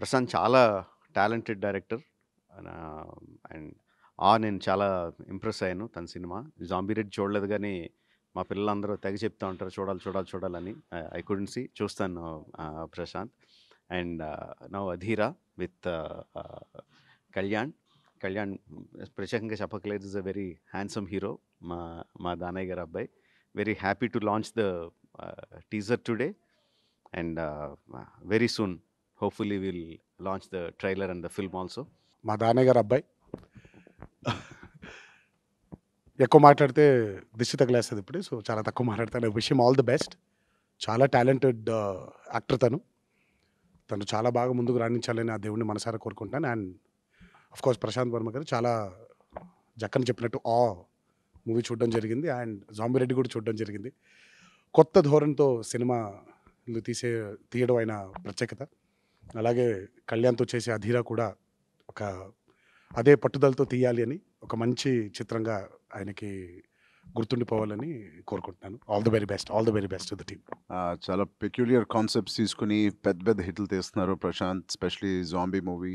ప్రశాంత్ చాలా talented director. And నేను చాలా ఇంప్రెస్ అయ్యాను తన సినిమా. 'జాంబీ రెడ్డి' చూడలేదు గానీ, మా పిల్లలందరూ తెగ చెప్తా ఉంటారు చూడాలి, చూడాలి, చూడాలని. I couldn't see. చూస్తాను Prashanth. And now 'Adheera' with Kalyan. Kalyan ప్రత్యేకంగా చెప్పక్కర్లేదు. Is a very handsome hero. మా మా దానయ్య గారి అబ్బాయి. Very happy to launch the teaser today. And very soon hopefully will launch the trailer and the film also. మా దానయ్య గారి అబ్బాయి ఎక్కువ మాట్లాడితే దిష్టి తగిలేస్తుంది ఇప్పుడు. సో చాలా తక్కువ మాట్లాడతాను. Wish him all the best. చాలా టాలెంటెడ్ యాక్టర్ తను. తను చాలా బాగా ముందుకు రాణించాలని ఆ దేవుడిని మనసారా కోరుకుంటాను. And of course Prashant Varma garu చాలా జక్కని చెప్పినట్టు మూవీ చూడడం జరిగింది. అండ్ 'జాంబీ రెడ్డి' కూడా చూడడం జరిగింది. కొత్త ధోరణితో సినిమాలు తీయడం ఆయన ప్రత్యేకత. అలాగే కళ్యాణ్‌తో చేసే 'అధీర' కూడా ఒక అదే పట్టుదలతో తీయాలి అని ఒక మంచి చిత్రంగా ఆయనకి గుర్తుండిపోవాలని కోరుకుంటున్నాను. All the very best. All the very best to the team. చాలా పెక్యులియర్ కాన్సెప్ట్స్ తీసుకుని పెద్ద పెద్ద హిట్లు తీస్తున్నారు Prashant. Specially zombie movie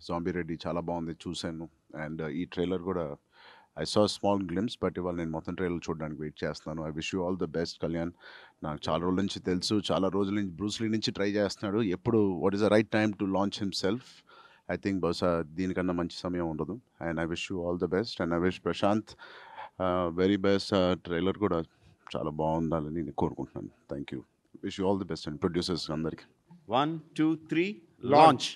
'zombie Reddy' చాలా బాగుంది, చూశాను. అండ్ ఈ ట్రైలర్ కూడా I saw small glimpse, but ఇవాళ నేను మొత్తం ట్రైలర్ చూడడానికి వెయిట్ చేస్తున్నాను. I wish you all the best Kalyan. నాకు చాలా రోజుల నుంచి తెలుసు, చాలా రోజుల నుంచి బ్రూస్ లీ నుంచి ట్రై చేస్తున్నాడు. ఎప్పుడు what is the right time to launch himself. I think బహుశా దీనికన్నా మంచి సమయం ఉండదు. And I wish you all the best. And I wish Prashant very best. Trailer కూడా చాలా బాగుండాలని నేను కోరుకుంటున్నాను. Thank you. Wish you all the best and producers అందరికీ. 1, 2, 3 లాంచ్.